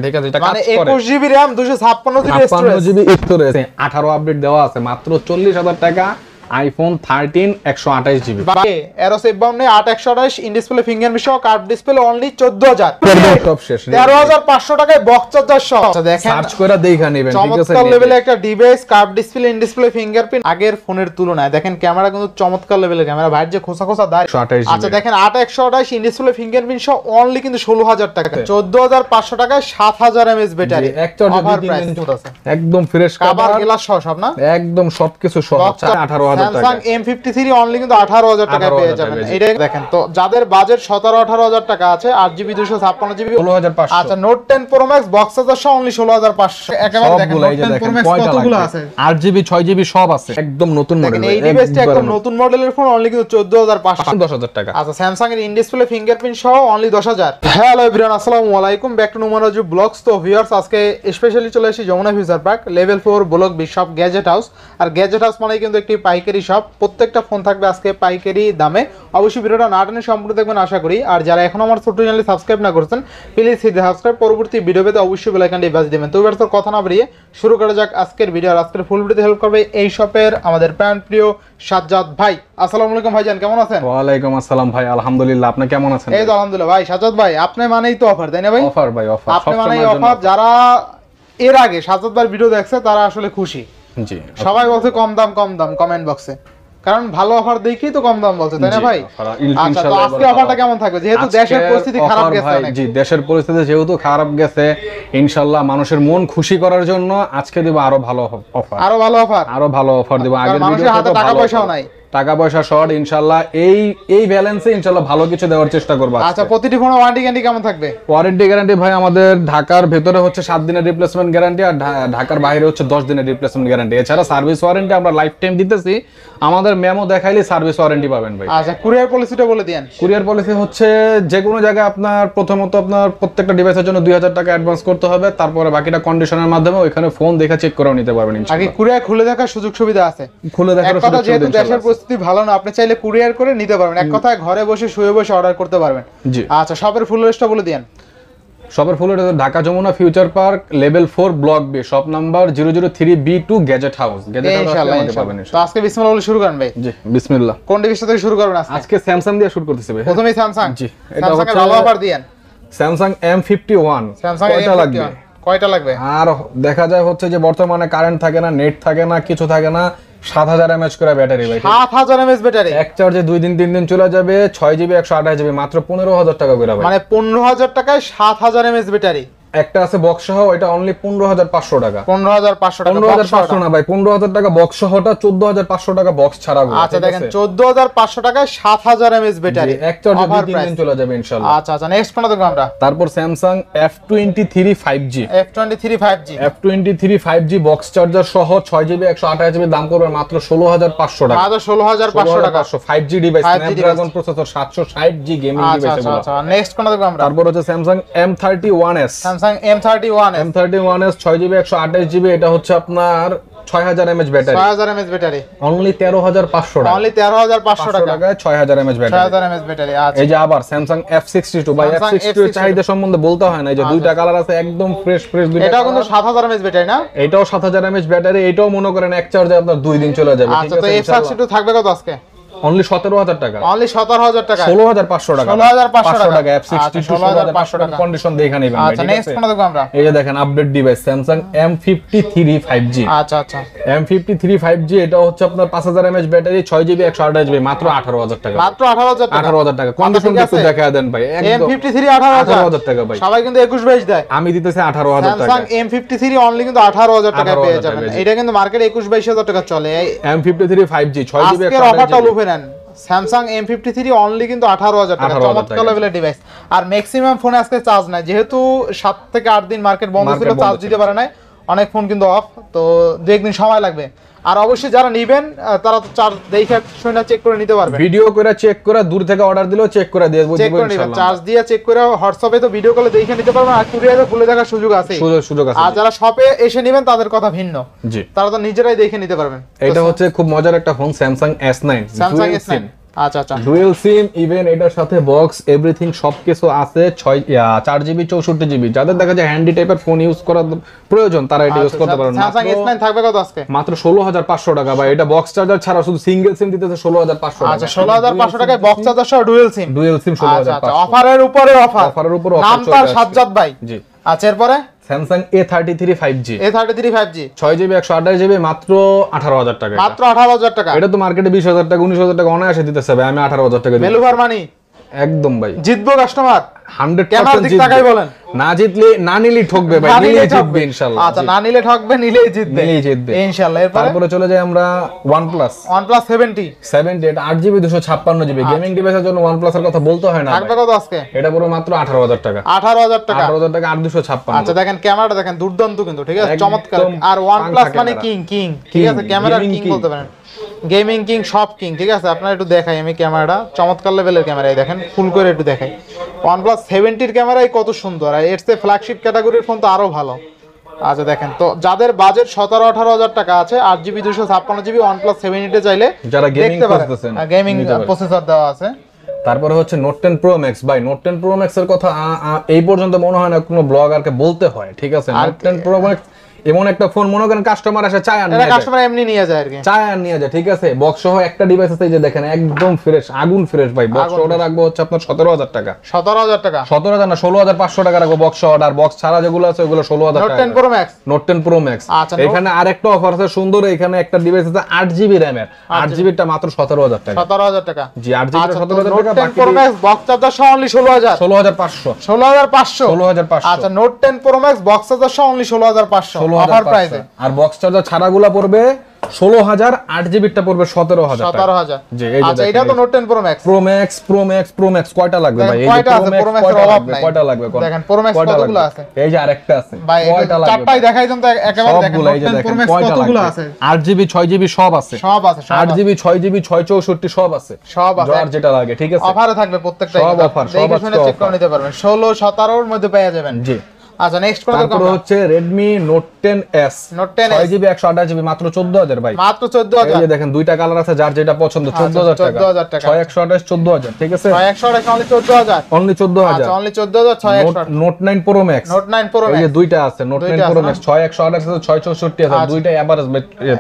ঠিক আছে, এটা কাজ মানে করে 21 GB RAM 256 GB storage 56 GB storage 18 update দেওয়া আছে মাত্র 40,000 টাকা iPhone 13 128 GB arrow 52 8128 in display fingerprint সহ কার্ভ ডিসপ্লে অনলি 14000 টপ শেষ 13500 টাকায় বক্স চার্জার সহ দেখেন সার্চ করে দেখা নেবেন ঠিক আছে চমৎকার লেভেলে একটা device curve display in display fingerprint আগের ফোনের তুলনায় দেখেন ক্যামেরা কিন্তু চমৎকার লেভেলের ক্যামেরা ভাই যে খোসা খোসা দাঁড় 128 আচ্ছা দেখেন 8128 ইন ডিসপ্লে ফিঙ্গারপ্রিন্ট সহ অনলি কিন্তু 16000 টাকা 14500 টাকায় 7000 mAh ব্যাটারি এক চার্জে 2 দিন একদম ফ্রেশ কভার গ্লাস সহ সব না একদম সবকিছু সহ 18000 টাকা Samsung M53 অনলি কিন্তু 18000 টাকায় পেয়ে যাবেন এটা দেখেন তো যাদের বাজেট 17-18,000 টাকা আছে 8GB 256GB 16500 আচ্ছা note 10 Pro Max box charger সহ অনলি 16500 একেবারে দেখেন নোট 10 Pro Max কতগুলো আছে 8GB 6GB সব আছে একদম নতুন মডেল এই ডিভাইসটা একদম নতুন মডেলের ফোন অনলি কিন্তু 14500 10000 টাকা আচ্ছা স্যামসাং এর ইন ডিসপ্লে ফিঙ্গারপ্রিন্ট সহ অনলি 10000 হ্যালো এভরিওয়ান আসসালামু আলাইকুম ব্যাক টু নুমারাজু ব্লগস তো ভিউয়ার্স আজকে স্পেশালি চলে এসেছি Jamuna future park level 4 block B shop gadget house আর গ্যাজেট হাউস মানে কিন্তু একটি পাইকারি শপ প্রত্যেকটা ফোন থাকবে আজকে পাইকারি দামে অবশ্যই ভিডিওটা না টেনে সম্পূর্ণ দেখবেন আশা করি আর যারা এখনো আমার ছোট চ্যানেলে সাবস্ক্রাইব না করেছেন প্লিজ হিট দ্য সাবস্ক্রাইব পরবর্তী ভিডিও পেতে অবশ্যই বেল আইকনটি বাজিয়ে দিবেন তো ভিউয়ার্স কথা না বাড়িয়ে শুরু করা যাক আজকের ভিডিও আর আজকের ফুল ভিডিওতে হেল্প করবে এই শপের আমাদের প্রাণ প্রিয় সাজ্জাদ ভাই আসসালামু আলাইকুম ভাইজান কেমন আছেন ওয়া আলাইকুম আসসালাম ভাই আলহামদুলিল্লাহ আপনি কেমন আছেন এই তো আলহামদুলিল্লাহ ভাই সাজ্জাদ ভাই আপনি মানেই তো অফার তাই না ভাই অফার ভাই অফার আপনি মানেই অফার যারা এর আগে সাজ্জাদ ভাই ভিডিও দেখছে তারা আসলে খুশি জি সবাই বলছে কম দাম কমেন্ট বক্সে কারণ ভালো অফার দেখি তো কম দাম বলছে তাই না ভাই আচ্ছা তো আজকে অফারটা কেমন থাকবে যেহেতু দেশের পরিস্থিতি খারাপ গেছে অনেক জি দেশের পরিস্থিতি যেহেতু খারাপ গেছে ইনশাআল্লাহ মানুষের মন খুশি করার জন্য আজকে দেব আরো ভালো অফার আরো ভালো অফার দেব আগের মানুষের হাতে টাকা পয়সাও নাই টাকা পয়সা শর্ট ইনশাআল্লাহ এই ব্যালেন্সে ইনশাআল্লাহ ভালো কিছু দেওয়ার চেষ্টা করব আচ্ছা প্রতিটি ফোনে ওয়ারেন্টি গ্যারান্টি কেমন থাকবে ওয়ারেন্টি গ্যারান্টি ভাই আমাদের ঢাকার ভেতরে হচ্ছে 7 দিনের রিপ্লেসমেন্ট গ্যারান্টি আর ঢাকার বাইরে হচ্ছে 10 দিনের রিপ্লেসমেন্ট গ্যারান্টি এছাড়া সার্ভিস ওয়ারেন্টি আমরা লাইফ টাইম দিতেছি আমাদের মেমো দেখাইলে সার্ভিস ওয়ারেন্টি পাবেন ভাই আচ্ছা কুরিয়ার পলিসিটা বলে দেন কুরিয়ার পলিসি হচ্ছে যে কোনো জায়গায় আপনার প্রথমত আপনার প্রত্যেকটা ডিভাইসের জন্য 2000 টাকা অ্যাডভান্স করতে হবে তারপরে বাকিটা কন্ডিশনের মাধ্যমে ওইখানে ফোন দেখে চেক করেও নিতে পারবেন ইনশাআল্লাহ আগে কুরিয়ার খুলে দেখার সুযোগ সুবিধা আছে খুলে দেখার সুযোগ সুবিধা যেহেতু দেশের পরিস্থিতি ভালো না আপনি চাইলে কুরিয়ার করে নিতে পারবেন এক কথায় ঘরে বসে শুয়ে বসে অর্ডার করতে পারবেন জি আচ্ছা শপের ফুল লিস্টটা বলে দেন শপের full list Dhaka Jamuna future park level 4 block B shop number 003B2 gadget house ইনশাআল্লাহ তো আজকে বিসমিল্লাহ বলে শুরু করেন ভাই জি বিসমিল্লাহ কোন ডিভাইস থেকে শুরু করবেন আজকে স্যামসাং দিয়ে শুরু করতেছি ভাই প্রথমেই স্যামসাং জি এটা হচ্ছে ভালো অফার দেন স্যামসাং M51 স্যামসাং কয়টা লাগবে আর দেখা যায় হচ্ছে যে বর্তমানে কারেন্ট থাকে না নেট থাকে না কিছু থাকে না 7000 mAh করে ব্যাটারি ভাই 7000 mAh ব্যাটারি এক চার্জে 2 দিন 3 দিন চলে যাবে 6GB 128GB মাত্র 15000 টাকা করে ভাই মানে 15000 টাকায় 7000 mAh ব্যাটারি একটা আছে বক্স সহ এটা অনলি 15500 টাকা 15500 টাকা 15500 না ভাই 15000 টাকা বক্স সহটা 14500 টাকা বক্স ছাড়া আচ্ছা দেখেন 14500 টাকায় 7000 mAh ব্যাটারি এক চার্জে 2 দিন চলে যাবে ইনশাআল্লাহ আচ্ছা নেক্সট কোনটা দেখব আমরা তারপর Samsung F23 5G F23 5G box charger সহ 6GB 128GB দাম করবে মাত্র 16500 টাকা মাত্র 16500 টাকা 5G device Snapdragon processor 760G gaming device এগুলো আচ্ছা নেক্সট কোনটা দেখব আমরা তারপর হচ্ছে Samsung M31s M31s 6GB 128GB এটা হচ্ছে আপনার 6000 mAh battery 6000 mAh battery only 13500 টাকা অনলি 13500 টাকা 6000 mAh ব্যাটারি 6000 mAh ব্যাটারি আচ্ছা এই যে আবার Samsung F62 ভাই F62 এর চাহিদা সম্বন্ধে বলতে হয় না এই যে দুইটা কালার আছে একদম ফ্রেশ দুইটা এটা কিন্তু 7000 mAh ব্যাটারি না এটাও 7000 mAh ব্যাটারি এটাও মনে করেন এক চার্জে আপনার 2 দিন চলে যাবে ঠিক আছে আচ্ছা তো F62 থাকবে কত আজকে অনলি 17000 টাকা অনলি 17000 টাকা 16500 টাকা 16500 টাকা F62 16500 টাকা কন্ডিশন দেখে নেবেন ভাই আচ্ছা নেক্সট কোন দেখব আমরা এই যে দেখেন update device Samsung M53 5G আচ্ছা M53 5G এটা হচ্ছে আপনার 5000 mAh ব্যাটারি 6GB 128GB মাত্র 18000 টাকা মাত্র 18000 টাকা কন্ডিশন একটু দেখায় দেন ভাই একদম M53 18000 টাকা ভাই সবাই কিন্তু 21 22 দেয় আমি দিতেছি 18000 টাকা Samsung M53 অনলি কিন্তু 18000 টাকা পেয়ে যাবেন এটা কিন্তু মার্কেটে 21 22000 টাকা চলে M53 5G 6GB আজকের অফারটা লুফে নেন Samsung M53 অনলি কিন্তু 18000 টাকা চমৎকার লেভেলের ডিভাইস আর ম্যাক্সিমাম ফোনে আজকে চার্জ নাই যেহেতু 7 থেকে 8 দিন মার্কেট বন্ধ ছিল চার্জ দিতে পারে না অনেক ফোন কিন্তু অফ তো 2 দিন সময় লাগবে আর অবশ্যই যারা নেবেন তারা তো চার্জ দেখে শুনে চেক করে নিতে পারবে ভিডিও করে চেক করে দূর থেকে অর্ডার দিলেও চেক করে দিয়ে দেব ইনশাআল্লাহ চার্জ দিয়ে চেক করে হোয়াটসঅ্যাপে তো ভিডিও কলে দেখে নিতে পারবেন আর কুরিয়ারে খুলে দেখার সুযোগ আছে আর যারা শপে এসে নেবেন তাদের কথা ভিন্ন জি তারা তো নিজেরাই দেখে নিতে পারবেন এটা হচ্ছে খুব মজার একটা ফোন Samsung S9 আচ্ছা আচ্ছা ডুয়েল সিম, ইভেন এটার সাথে বক্স এভরিথিং সবকিছু আছে। 4GB 64GB, যাদের দেখা যায় হ্যান্ডি টাইপের ফোন ইউজ করার প্রয়োজন তারা এটা ইউজ করতে পারেন। স্যামসাং S9 থাকবে কত আজকে? মাত্র 16500 টাকা ভাই। এটা বক্স চার্জার ছাড়া শুধু সিঙ্গেল সিম দিতেছে 16500 টাকা। আচ্ছা 16500 টাকায় বক্স চার্জার সহ ডুয়েল সিম। ডুয়েল সিম 16500। আচ্ছা অফারের উপরে অফার, অফারের উপর অফার। নাম তার সাজ্জাদ ভাই। জি। আচ্ছা এরপরে Samsung A33 5G, 5G 6GB 128GB মাত্র 18000 টাকা। মাত্র 18000 টাকা। এটা তো মার্কেটে 20000 টাকা 19000 টাকা অনায়াসে দিতেছে ভাই, আমি 18000 টাকা দিই। মেলুভার মানি একদম ভাই জিতবো কাস্টমার 100% জিতবে। বলেন না জিতলে না নিলেই ঠকবে ভাই, নিলেই জিতবে ইনশাআল্লাহ। আচ্ছা না নিলে ঠকবে, নিলেই জিতবে। নিলেই জিতবে ইনশাআল্লাহ। তারপরে চলে যাই আমরা OnePlus 70 এটা 8GB 256GB গেমিং ডিভাইসের জন্য OnePlus এর কথা বলতে হয় না ভাই। থাকবে কত আজকে? এটা পুরো মাত্র 18000 টাকা। 18000 টাকা। 18000 টাকা 8256। আচ্ছা দেখেন ক্যামেরাটা দেখেন দুর্দান্ত কিন্তু, ঠিক আছে, একদম চমৎকার। আর OnePlus মানে ক্যামেরা। কিং, ঠিক আছে, ক্যামেরার gaming কিং king। বলতে পারেন, গেমিং কিং সব কিং, ঠিক আছে। আপনারা একটু দেখাই আমি ক্যামেরাটা, চমৎকার লেভেলের ক্যামেরা, এই দেখেন ফুল করে একটু দেখাই। OnePlus 70 এর ক্যামেরাই কত সুন্দর, আর এর চেয়ে ফ্ল্যাগশিপ ক্যাটাগরির ফোন তো আরো ভালো। আচ্ছা দেখেন, তো যাদের বাজেট 17-18 টাকা আছে, 8GB 256GB OnePlus 70 চাইলে যারা গেমিং দেখতে পারেন, করতেছেন গেমিং প্রসেসর দেওয়া আছে। তারপরে হচ্ছে Note 10 Pro Max ভাই। Note 10 Pro Max এর কথা এই পর্যন্ত মনে হয় না কোনো ব্লগারকে বলতে হয়, ঠিক আছে। Note 10 Pro Max এমন একটা ফোন, মনে করেন কাস্টমার আসে চায় আর নিয়ে এটা যায়, কাস্টমার এমনি নিয়ে যায় আর কি, চায় আর নিয়ে যায়, ঠিক আছে। বক্স সহ একটা ডিভাইস আছে, এই যে দেখেন একদম ফ্রেশ, আগুন ফ্রেশ ভাই। বক্স অর্ডার রাখবো হচ্ছে আপনার 17000 টাকা। 17000 টাকা 17000 না 16500 টাকা রাখবো বক্স অর্ডার। বক্স ছাড়া যেগুলো আছে ওগুলো 16000 Note টাকা। 10 Pro Max Note 10 Pro Max আচ্ছা, এখানে আরেকটা অফার আছে সুন্দর। এখানে একটা ডিভাইস আছে 8GB RAM এর, 8GB টা মাত্র 17000 টাকা। 17000 টাকা। জি 8GB টা 17000 Note টাকা। 10 Pro Max বক্স চার্জার সহ only 16500। 16500 16500 16500। আচ্ছা Note 10 Pro Max box charger সহ only 16500 অফার প্রাইসে। আর বক্স চার্জার ছাড়াগুলা পড়বে 16000, 8GB টা পড়বে 17000 টাকা। 17000। জি এই যে আচ্ছা এটা তো Note 10 Pro Max। Pro Max কয়টা লাগবে ভাই? এই যে কয়টা আছে? Pro Max এর অভাব নাই। কয়টা লাগবে কোন? দেখেন Pro Max কতগুলো আছে? এই যে আরেকটা আছে। ভাই কয়টা লাগবে? চারটাই দেখাই দেন তো একেবারে দেখেন। সবগুলো এই যে Note 10 Pro দেখেন Max কয়টা কতগুলো লাগবে? আছে? 8GB 6GB সব আছে। সব আছে, সব আছে। 8GB 6GB 664 সব আছে। সব আছে। যার যেটা লাগে, ঠিক আছে। অফারে থাকবে প্রত্যেকটাই। সব অফার, সব দেখে আছে শুনে চেক করে নিতে পারবেন। 16-17 এর মধ্যে পেয়ে যাবেন। জি। আচ্ছা নেক্সট কোন তারপর হচ্ছে Redmi Note 10s Note 10s 6GB 128GB মাত্র 14000 ভাই। মাত্র 14000। এই যে দেখেন দুইটা কালার আছে, যার যেটা পছন্দ। 14000 টাকা। 14000 টাকা। 6128 14000, ঠিক আছে। 6128 only 14000। অনলি 14000। আচ্ছা only 14000 6128। Note 9 Pro Max Note 9 Pro এই Max যে দুইটা আছে। Note 9 Pro Max 6128 আছে, 664 আছে, দুইটা এভারেজ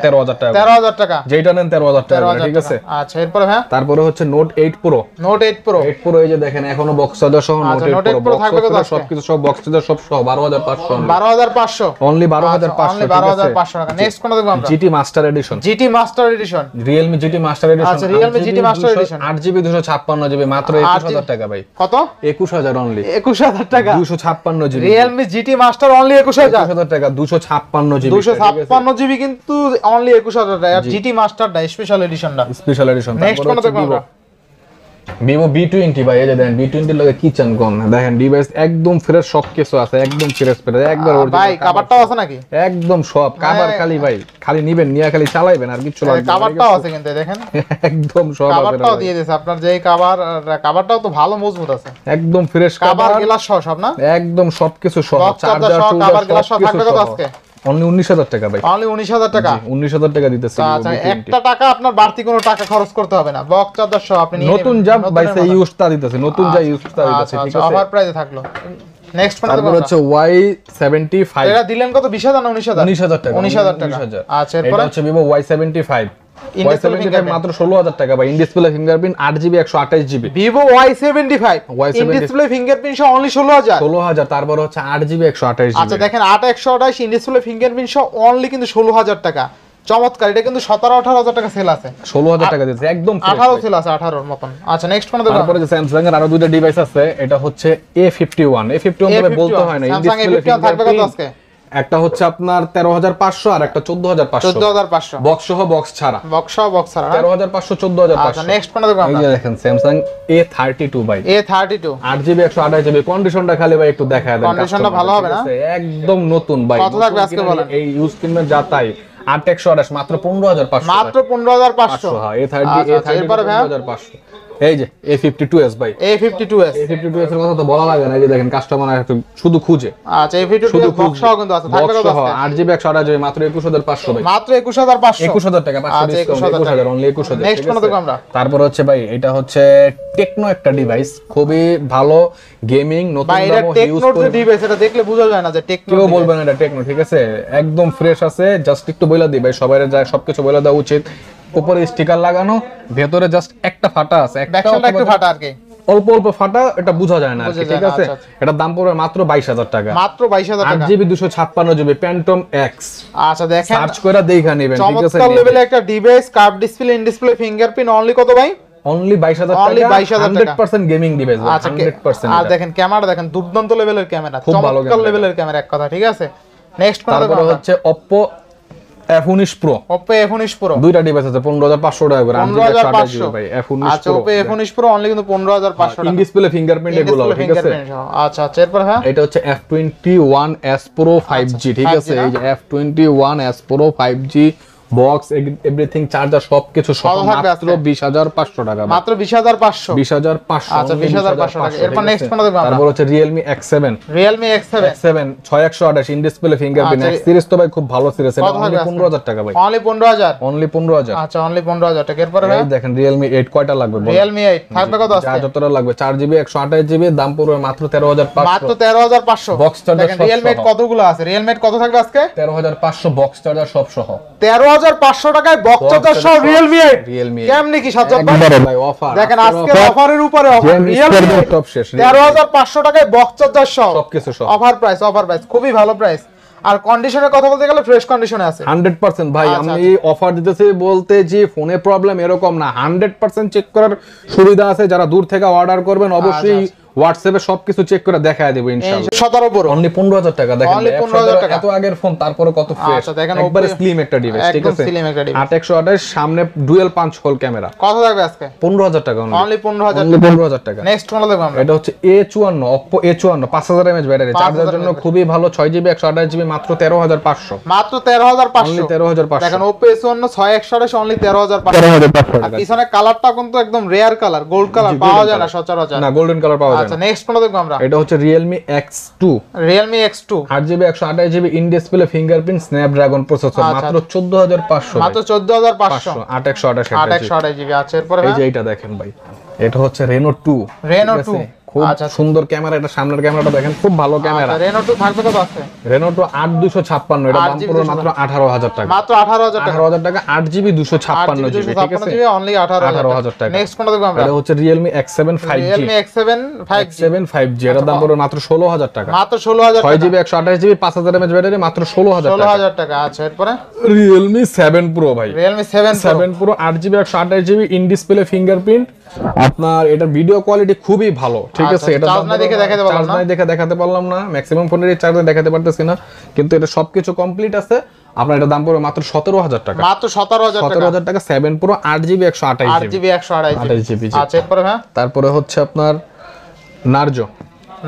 13000 টাকা। 13000 টাকা। যেটা নেন 13000 টাকা, ঠিক আছে। আচ্ছা এরপর হ্যাঁ তারপরে হচ্ছে Note 8 Pro। Note 8 Pro 8 Pro এই যে দেখেন এখনো বক্স চার্জার সহ আচ্ছা, Note 8 Pro থাকবে কত আজকে? সবকিছু সব বক্স চার্জার সব সহ 12500। 12500 অনলি 12500, only ঠিক আছে। 12500 টাকা। নেক্সট কোন দেখব আমরা? GT Master Edition। GT Master Edition। Realme GT Master Edition। আচ্ছা, Realme GT Master Edition 8GB 256GB মাত্র 21000 টাকা ভাই। কত? 21000 অনলি। 21000 টাকা। 256GB। Realme GT Master only 21000 21000 টাকা 256GB। 256GB কিন্তু only 21000 টাকা। আর GT Master দা স্পেশাল এডিশনটা। Special edition. নেক্সট কোন দেখব আমরা? Vivo B20 ভাই। এই যে দেখেন B20 এর লগে কিচেন কোন দেখেন ডিভাইস একদম ফ্রেশ, সব কিছু আছে একদম ফ্রেশ একবার অরিজিনাল। ভাই কভারটাও আছে নাকি? একদম সব কভার খালি ভাই, খালি নিবেন নিয়া খালি চালাইবেন আর কিছু লাগবে না। কভারটাও আছে কিন্তু দেখেন একদম সব আছে। কভারটাও দিয়ে দিয়েছে আপনার, যে কভারটাও তো ভালো মজবুত আছে, একদম ফ্রেশ কভার গ্লাস সহ সব না? একদম সবকিছু সহ, চার্জার সহ কভার গ্লাস সহ থাকবে কত আজকে? অনলি 19000 টাকা ভাই। অনলি 19000 টাকা। 19000 টাকা দিতেছে। আচ্ছা একটা টাকা আপনার বাড়তি কোনো টাকা খরচ করতে হবে না, বক্স চার্জার সহ আপনি নিয়ে নতুন যা বাইসে ইউজটা দিতেছে, নতুন যা ইউজটা দিতেছে, ঠিক আছে। অফার প্রাইসে থাকলো। নেক্সট কোন তারপর হচ্ছে Y75। এটা দিলেন কত? 20000 না 19000? 19000 টাকা। 19000 টাকা। আচ্ছা এরপর এটা হচ্ছে Vivo Y75। Y75 মাত্র 16000 টাকা ভাই। In display fingerprint 8GB 128GB। Vivo Y75 in display fingerprint সহ অনলি 16000। 16000। তারপর হচ্ছে 8GB 128GB। আচ্ছা দেখেন 8128 ইন ডিসপ্লে ফিঙ্গারপ্রিন্ট সহ অনলি কিন্তু 16000 টাকা। চমৎকার। এটা কিন্তু 17-18000 টাকা সেল আছে। 16000 টাকা দিতেছে একদম 18 সেল আছে, 18 এর মতন। আচ্ছা নেক্সট কোন দেখব? তারপরে যে স্যামসাং এর আরো দুইটা ডিভাইস আছে। এটা হচ্ছে A51 তবে বলতে হয় না। ইন Samsung ডিসপ্লে A51 থাকবে কত আজকে? একটা হচ্ছে আপনার 13500 আর একটা 14500। 14500 বক্স সহ বক্স ছাড়া। বক্স ছাড়া 13500 14500। আচ্ছা নেক্সট কোন দেখব এই আমরা? যে দেখেন স্যামসাং A32 ভাই। A32 8GB 128GB। কন্ডিশনটা খালি ভাই একটু দেখায় দেন। কন্ডিশনটা ভালো হবে না? একদম নতুন ভাই। কত থাকবে আজকে বলেন? এই ইউজ কিনবেন যা তাই 8128 মাত্র 15500। মাত্র 15500। হ্যাঁ A30 এরপরে ভাই 15500। এই যে A52s ভাই, A52s A52s এর কথা তো বলা লাগে না, এই যে দেখেন কাস্টমার শুধু খুঁজে। আচ্ছা A52s বক্স সহ কিন্তু আছে, থাকবে কত আছে? 8GB 128GB মাত্র 21500 ভাই, মাত্র 21500 21000 টাকা, 500 ডিসকাউন্ট, 21000 অনলি 21000। নেক্সট কোন দেখব আমরা? তারপর হচ্ছে ভাই এটা হচ্ছে টেকনো একটা ডিভাইস, খুবই ভালো গেমিং, নতুন ভাই এটা দামও ইউজ টেকনোর করে, ডিভাইস, এটা দেখলে বোঝা যায় না যে টেকনো, কেউ বলবে না এটা টেকনো, ঠিক আছে? একদম ফ্রেশ আছে। জাস্ট একটু বইলা দিই ভাই, সবাই যা সবকিছু বইলা দেওয়া উচিত। উপরে স্টিকার লাগানো, ভেতরে জাস্ট একটা ফাটা আছে, ব্যাকসাইডটা একটু ফাটা আর কি, অল্প অল্প ফাটা, এটা বোঝা যায় না আর কি, ঠিক আছে? এটার দাম পড়বে মাত্র 22000 টাকা, মাত্র 22000 টাকা। 8GB 256GB phantom x. আচ্ছা দেখেন, সার্চ করে দেখা নেবেন, ঠিক আছে? চমৎকার লেভেলে একটা device, curve display, in display fingerprint, only কত ভাই? অনলি 22000 Only টাকা, 22000 টাকা। 100% গেমিং ডিভাইস, আচ্ছা 100%। আর দেখেন ক্যামেরা, দেখেন দুর্দান্ত লেভেলের ক্যামেরা, খুব ভালো চমৎকার ক্যামেরা। লেভেলের ক্যামেরা এক কথা, ঠিক আছে? নেক্সট কোন তারপরে দেখব? হচ্ছে Oppo F19 Pro, Oppo F19 Pro দুইটা ডিভাইস আছে, 15500 টাকা করে, 15500 ভাই F19 আচ্ছা Oppo F19 Pro অনলি কিন্তু 15500 টাকা, ইন ডিসপ্লে ফিঙ্গারপ্রিন্ট এগুলো, ঠিক আছে? আচ্ছা আচ্ছা এরপর হ্যাঁ এটা হচ্ছে F21s Pro 5G, ঠিক আছে? এই যে F21s Pro 5G box, everything, charger সবকিছু সহ কত থাকবে মাত্র 20500 টাকা, মাত্র 20500 20500। আচ্ছা 20500 টাকা। এরপর নেক্সট কোন দেখব আমরা? তারপর হচ্ছে Realme X7, Realme X7 6128 in display fingerprint. আচ্ছা, X সিরিজ তো ভাই খুব ভালো সিরিজ, এটা কত অনলি থাকবে? 15000 টাকা ভাই, অনলি 15000 অনলি 15000। আচ্ছা অনলি 15000 টাকা। এরপর এই দেখেন Realme 8 কয়টা লাগবে বল? Realme 8 থাকবে কত যা আছে? যতটা লাগবে, 4GB 128GB, দাম পড়বে মাত্র 13500, মাত্র 13500 বক্স চার্জার দেখেন সব Realme 8 সহ। কতগুলো আছে? Realme 8 কত থাকবে আজকে? 13500 বক্স চার্জার সব সহ, 13500 টাকায় বক্স চার্জার সহ Realme 8। Realme 8 কেমনে কি সাজ্জাদ ভাই অফার, দেখেন আজকে অফারের উপরে অফার, Realme 8 টপ শেষ, 13500 টাকায় বক্স চার্জার সহ সবকিছু সহ, অফার প্রাইস, খুবই ভালো প্রাইস। আর কন্ডিশনের কথা বলতে গেলে ফ্রেশ কন্ডিশনে আছে 100% ভাই। আচ্ছা, আমি অফার দিতেছি বলতে যে ফোনে প্রবলেম এরকম না, 100% চেক করার সুবিধা আছে। যারা দূর থেকে অর্ডার করবেন অবশ্যই হোয়াটসঅ্যাপে সবকিছু চেক করে দেখায় দেব ইনশাআল্লাহ। 17 Pro অনলি 15000 টাকা, দেখেন Only 15000 টাকা। এত আগের ফোন, তারপরে কত ফ্রেশ। আচ্ছা, দেখেন একবারে Oppo- স্লিম একটা ডিভাইস, ঠিক একদম আছে? slim একটা device। 8128 সামনে ডুয়াল পাঁচ হোল ক্যামেরা, কত থাকবে আজকে? 15000 টাকা অনলি 15000 অনলি 15000 টাকা। নেক্সট কোন দেখব আমরা? এটা হচ্ছে A54 Oppo A54 5000 mAh battery, 5000 চার্জের জন্য mAh খুবই ভালো, 6GB 128GB মাত্র 13500, মাত্র 13500 অনলি 13500। দেখেন Oppo A54 6128 অনলি 13500 আর পিছনে কালারটা কিন্তু একদম রেয়ার কালার, গোল্ড কালার পাওয়া যায় না সচরাচর। না, গোল্ডেন কালার পাওয়া যায় আচ্ছা না। নেক্সট কোন দেখব আমরা? এটা হচ্ছে Realme X2, Realme X2 8GB 128GB in display fingerprint Snapdragon processor, আচ্ছা, মাত্র 14500, মাত্র 14500 8128 828 জিবি। আচ্ছা এরপরে এই যে এইটা দেখেন ভাই, এটা হচ্ছে Reno 2, Reno ঠিক আছে? 2 খুব আচ্ছা সুন্দর ক্যামেরা, এটা সামনের ক্যামেরাটা দেখেন, খুব ভালো ক্যামেরা। আচ্ছা Reno 2 থাকবে কত আছে? Reno 2 8256, এটা দাম 8GB পড়বে মাত্র 18000 টাকা, মাত্র 18000 টাকা। 18000 টাকা, 8GB 256GB, ঠিক আছে? অনলি 18000 টাকা। নেক্সট কোনটা দেখব আমরা? এটা হচ্ছে Realme X7 5G, Realme X7 5G X7 5G, এর দাম পড়বে মাত্র 16000 টাকা, মাত্র 16000 টাকা, 6GB 128GB 5000 mAh ব্যাটারি, মাত্র 16000 টাকা। 16000 টাকা। আচ্ছা এরপরে Realme 7 Pro ভাই, Realme 7 Pro 7 Pro 8GB 128GB in display fingerprint. আপনার এটা ভিডিও কোয়ালিটি খুবই ভালো, ঠিক আচ্ছা, আছে? এটা চার্জ না দেখে দেখাতে পারলাম না। দেখাতে পারলাম না, ম্যাক্সিমাম ফোনের চার্জ দেখাতে পারতেছি না, কিন্তু এটা সবকিছু কমপ্লিট আছে। আপনার এটা দাম পড়বে মাত্র 17000 টাকা, মাত্র 17000 টাকা, 17000 টাকা। 7 Pro 8GB 128GB 8GB 128GB। আচ্ছা এরপরে হ্যাঁ তারপরে হচ্ছে আপনার Narzo,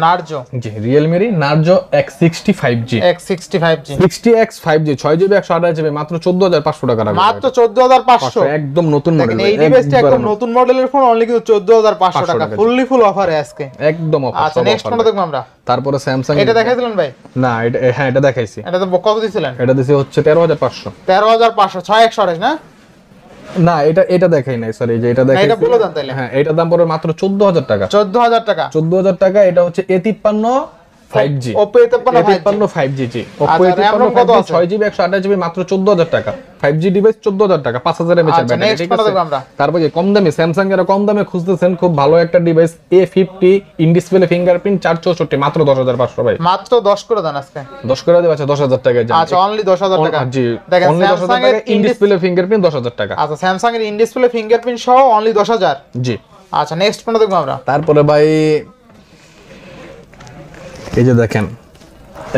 Narzo জি Realme Narzo X60 5G, X65G 60X 5G 6GB 128GB মাত্র 14500 টাকা রাখবেন, মাত্র 14500। একদম নতুন মডেল, দেখেন এই ডিভাইসটা একদম নতুন মডেলের ফোন, অনলি কিন্তু 14500 টাকা, ফুল অফারে আজকে একদম অফার। আচ্ছা নেক্সট কোনটা দেখব আমরা? তারপরে Samsung, এটা দেখাইছিলেন ভাই? না এটা, হ্যাঁ এটা দেখাইছি। এটা তো কত দিছিলেন? এটা দিছি হচ্ছে 13500, 13500 6128 না? না এটা দেখাই নাই, সরি, যে এটা দেখাইছি, এটা বলে দেন তাইলে। হ্যাঁ এটার দাম পড়বে মাত্র 14000 টাকা, 14000 টাকা, 14000 টাকা। এটা হচ্ছে A53 5G, Oppo A53 5G, জি Oppo আচ্ছা, RAM A53 কত 5G আছে? 6GB 128GB মাত্র 14000 টাকা, 5G ডিভাইস 14000 টাকা, 5000 mAh আচ্ছা, ব্যাটারি, next ঠিক কোনটা আছে? দেখবো আমরা? তারপর যে কম দামে Samsung এর কম দামে খুঁজতেছেন, খুব ভালো একটা device A50 in display fingerprint 464, মাত্র 10500 ভাই, মাত্র 10 করে দেন আজকে। 10 করে দেব। আচ্ছা 10000 টাকায় যান। আচ্ছা অনলি 10000 টাকা। জি দেখেন অনলি 10000 Samsung টাকা এর ইন ডিসপ্লে ফিঙ্গারপ্রিন্ট 10000 টাকা, আচ্ছা Samsung এর ইন ডিসপ্লে ফিঙ্গারপ্রিন্ট সহ অনলি 10000। জি। আচ্ছা নেক্সট কোনটা দেখব আমরা? তারপরে ভাই এই যে দেখেন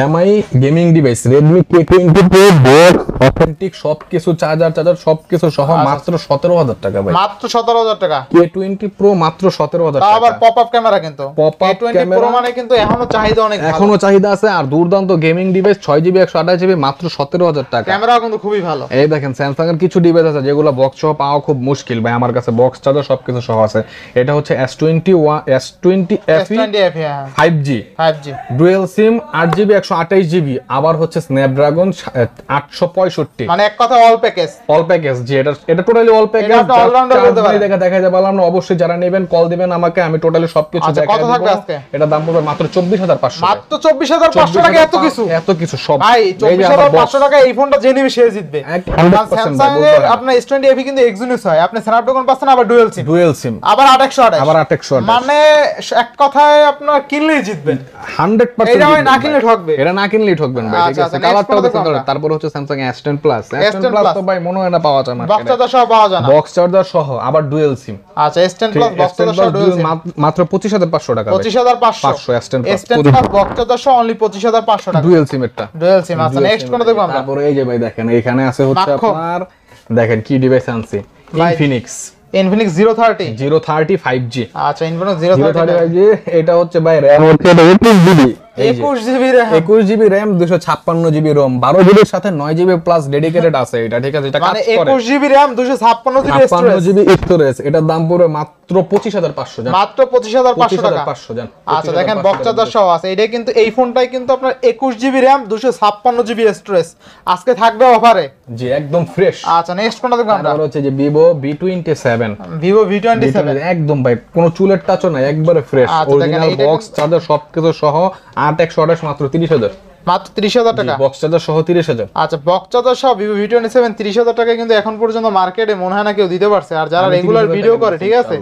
MI gaming device Redmi K20 Pro box authentic সবকিছু চার্জার সবকিছু সহ মাত্র 17000 টাকা ভাই, মাত্র 17000 টাকা। K20 Pro মাত্র 17000 টাকা। আবার পপআপ ক্যামেরা কিন্তু Pop-up K20 camera Pro মানে কিন্তু এখনো চাহিদা অনেক ভালো, এখনো চাহিদা আছে। আর দুর্দান্ত গেমিং ডিভাইস 6GB 128GB মাত্র 17000 টাকা। ক্যামেরাও কিন্তু খুবই ভালো। এই দেখেন স্যামসাং এর কিছু ডিভাইস আছে যেগুলো বক্স সহ পাওয়া খুব মুশকিল ভাই, আমার কাছে বক্স চার্জার সবকিছু সহ আছে। এটা হচ্ছে S20 FE 5G dual SIM 8GB 128GB, আবার হচ্ছে স্ন্যাপড্রাগন 865, মানে এক কথা অল প্যাকেজ। জি এটা টোটালি অল প্যাকেজ। এটা অলরাউন্ডার বলতে পারেন। দেখা যাবে বললাম না, অবশ্যই যারা নেবেন কল দিবেন আমাকে, আমি টোটালি সবকিছু দেখাই কত দেব। থাকবে আজকে? এটা দাম পড়বে মাত্র 24500 টাকা। মাত্র 24500 টাকা, এত কিছু সব ভাই। 24500 টাকা এই ফোনটা যে নিবে সে জিতবে। স্যামসাং এর আপনার S20 FE কিন্তু এক্সিনোস হয়, আপনি স্ন্যাপড্রাগন পাচ্ছেন, আবার ডুয়াল সিম, আবার 828 মানে এক কথায় আপনার কিনলেই জিতবেন 100%। এটা ভাই না কিনলে ঠকবে, এটা না কিনলেই ঠকবেন ভাই, ঠিক আছে। কালারটাও দেখুন। তারপর হচ্ছে স্যামসাং S10 Plus তো ভাই মনে হয় না পাওয়া যায় না, বক্স চার্জার সহ পাওয়া যায় না, বক্স চার্জার সহ আবার ডুয়াল সিম। আচ্ছা S10 Plus বক্স চার্জার সহ ডুয়াল সিম মাত্র 25500 টাকা ভাই। 25500 S10 Plus বক্স চার্জার সহ অনলি 25500 টাকা ডুয়াল সিম এটা। Dual SIM. আচ্ছা নেক্সট কোন দেখব আমরা? তারপর এই যে ভাই দেখেন এখানে আছে হচ্ছে আপনার, দেখেন কি ডিভাইস আনছি, Infinix 030 5G। আচ্ছা Infinix 030 5G, এটা হচ্ছে ভাই RAM হচ্ছে 21GB RAM 256GB ROM 12GB এর সাথে 9GB প্লাস ডেডিকেটেড আছে এটা, ঠিক আছে। এটা কাজ মানে করে 21GB RAM 256GB স্টোরেজ। এটার দাম পড়বে মাত্র 25500 জান, মাত্র 25500 টাকা। 25500 জান। আচ্ছা দেখেন বক্স চার্জার সহ আছে। এটা কিন্তু এই ফোনটাই কিন্তু আপনার 21GB RAM 256GB স্টোরেজ আজকে থাকবে অফারে। জি একদম ফ্রেশ। আচ্ছা নেক্সট কোনটা দেখব আমরা? তারপর হচ্ছে যে Vivo V27 একদম ভাই কোনো চুলের টাচও নাই, একবারে ফ্রেশ অরিজিনাল বক্স চার্জার সবকিছু সহ 8128 মাত্র 30000, মাত্র 30000 টাকা বক্স চার্জার সহ 30000। আচ্ছা বক্স চার্জার সহ Vivo V27 30000 টাকা কিন্তু এখন পর্যন্ত মার্কেটে মনে হয় না কেউ দিতে পারছে। আর যারা রেগুলার ভিডিও করে, ঠিক আছে,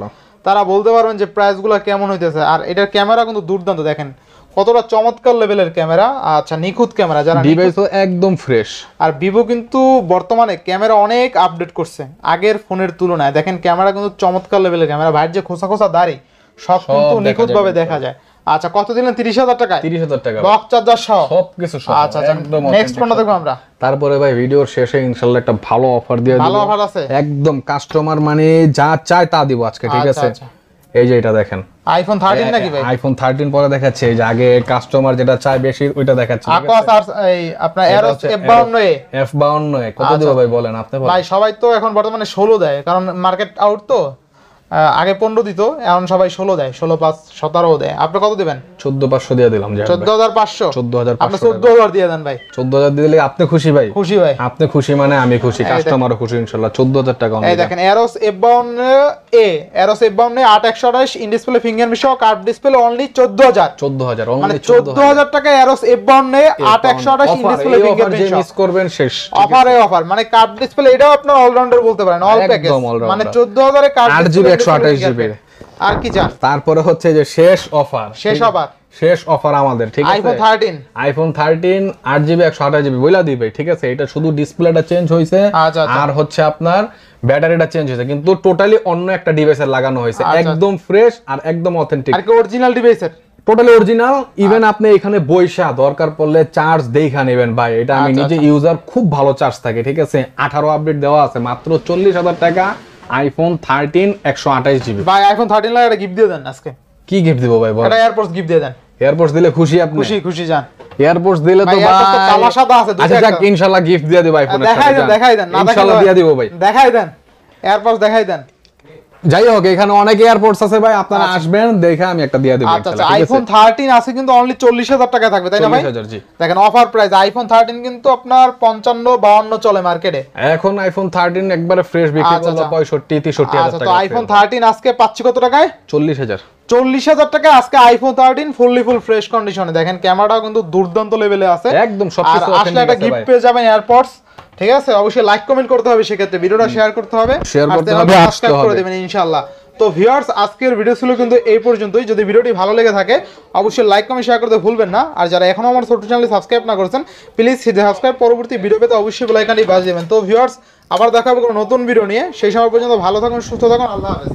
তারা বলতে পারবেন যে প্রাইসগুলো কেমন হইতেছে। আর এটার ক্যামেরা কিন্তু দুর্দান্ত, দেখেন কতটা চমৎকার লেভেলের ক্যামেরা। আচ্ছা নিখুঁত ক্যামেরা, যারা ডিভাইসও একদম ফ্রেশ। আর Vivo কিন্তু বর্তমানে ক্যামেরা অনেক আপডেট করছে আগের ফোনের তুলনায়। দেখেন ক্যামেরা কিন্তু চমৎকার লেভেলের ক্যামেরা, ভাইয়ের যে খোসা দাড়ি সব কিন্তু নিখুঁত ভাবে দেখা যায়। আচ্ছা কত দিলেন? 30000 টাকা। 30000 টাকা বক্স চার্জার সহ সবকিছু সহ। আচ্ছা একদম নেক্সট কোনটা দেখব আমরা? তারপরে ভাই ভিডিওর শেষে ইনশাআল্লাহ একটা ভালো অফার দিয়ে দিব। ভালো অফার আছে একদম, কাস্টমার মানে যা চায় তা দিব আজকে, ঠিক আছে। এই যে এটা দেখেন আইফোন 13 নাকি ভাই? আইফোন 13 পরে দেখাচ্ছে, এই যে আগে কাস্টমার যেটা চায় বেশি ওইটা দেখাচ্ছে, ঠিক আছে। আর এই আপনার Aeros F52 কত দিব ভাই বলেন আপনি? ভাই সবাই তো এখন বর্তমানে 16 দেয়, কারণ মার্কেট আউট তো। আগে 15 দিত, এখন সবাই 16 দেয়, 16 প্লাস 17 দেয়। আপনি কত দিবেন? 14500 দিয়ে দিলাম। 14500 আপনি 14000 দিয়ে দেন ভাই। 14000 দিলে আপনি খুশি ভাই? খুশি ভাই, আপনি খুশি মানে আমি খুশি, কাস্টমারও খুশি ইনশাআল্লাহ। 14000 টাকা। এই দেখেন Aeros F52A 8128 in display fingerprint সহ কার্ভ ডিসপ্লে অনলি 14000 মানে 14000 টাকা Aeros F52A 8128 in display fingerprint সহ। মিস করবেন শেষ অফার মানে কার্ভ ডিসপ্লে, এটাও আপনার অলরাউন্ডার বলতে পারেন, অল প্যাকেজ। মানে 14000 এ কার্ভ 8GB 128GB। আর কি চান? তারপরে হচ্ছে যে শেষ অফার আমাদের, ঠিক আছে। আইফোন 13 8GB 128GB বইলা দিবে, ঠিক আছে। এটা শুধু ডিসপ্লেটা চেঞ্জ হইছে আর হচ্ছে আপনার ব্যাটারিটা চেঞ্জ হইছে, কিন্তু টোটালি অন্য একটা ডিভাইসে লাগানো হইছে। একদম ফ্রেশ আর একদম অথেন্টিক, আর কি অরিজিনাল ডিভাইসের, টোটালি অরিজিনাল। ইভেন আপনি এখানে বইসা দরকার পড়লে চার্জ দেখা নেবেন ভাই, এটা আমি নিজে ইউজার, খুব ভালো চার্জ থাকে, ঠিক আছে। 18 আপডেট দেওয়া আছে, মাত্র 40000 টাকা। আইফোন 13 128GB ভাই। আইফোন 13 লাগে একটা গিফট দিয়ে দেন আজকে। কি গিফট দিব ভাই বল? একটা এয়ারপোর্টস গিফট দিয়ে দেন। এয়ারপোর্টস দিলে খুশি আপনি? খুশি যান। এয়ারপোর্টস দিলে তো ভাই কালা সাদা আছে, আচ্ছা যাক ইনশাআল্লাহ গিফট দিয়ে দেব আইফোনের সাথে। দেখাই দেন না, ইনশাআল্লাহ দিয়ে দেব ভাই। দেখাই দেন এয়ারপোর্টস, দেখাই দেন। যাই হোক এখানে অনেক এয়ারপোর্টস আছে ভাই, আপনারা আসবেন দেখে আমি একটা দিয়ে দেব। আচ্ছা আইফোন 13 আছে কিন্তু অনলি 40000 টাকা থাকবে, তাই না ভাই? 40000 জি। দেখেন অফার প্রাইস আইফোন 13 কিন্তু আপনার 55 52 চলে মার্কেটে। এখন আইফোন 13 একবারে ফ্রেশ বিক্রি করলো 65 63000 টাকা। তো আইফোন 13 আজকে পাচ্ছি কত টাকায়? 40000 টাকা আজকে আইফোন 13 ফুল ফ্রেশ কন্ডিশনে। দেখেন ক্যামেরাটাও কিন্তু দুর্দান্ত লেভেলে আছে, একদম সবকিছু অথেন্টিক আছে। আসলে একটা গিফট পেয়ে যাবেন এয়ারপডস, ঠিক আছে। অবশ্যই লাইক কমেন্ট করতে হবে, সেক্ষেত্রে ভিডিওটা শেয়ার করতে হবে, সাবস্ক্রাইব করে দিবেন ইনশাআল্লাহ। তো ভিউয়ার্স আজকের ভিডিও ছিল কিন্তু এই পর্যন্তই। যদি ভিডিওটি ভালো লেগে থাকে অবশ্যই লাইক কমেন্ট শেয়ার করতে ভুলবেন না। আর যারা এখনো আমার ছোট চ্যানেলে সাবস্ক্রাইব না করেছেন প্লিজ সাবস্ক্রাইব, পরবর্তী ভিডিও পেতে অবশ্যই বেল আইকনটি বাজিয়ে দিবেন। তো ভিউয়ার্স আবার দেখা হবে কোনো নতুন ভিডিও নিয়ে, সেই সময় পর্যন্ত ভালো থাকুন, সুস্থ থাকুন। আল্লাহ হাফেজ।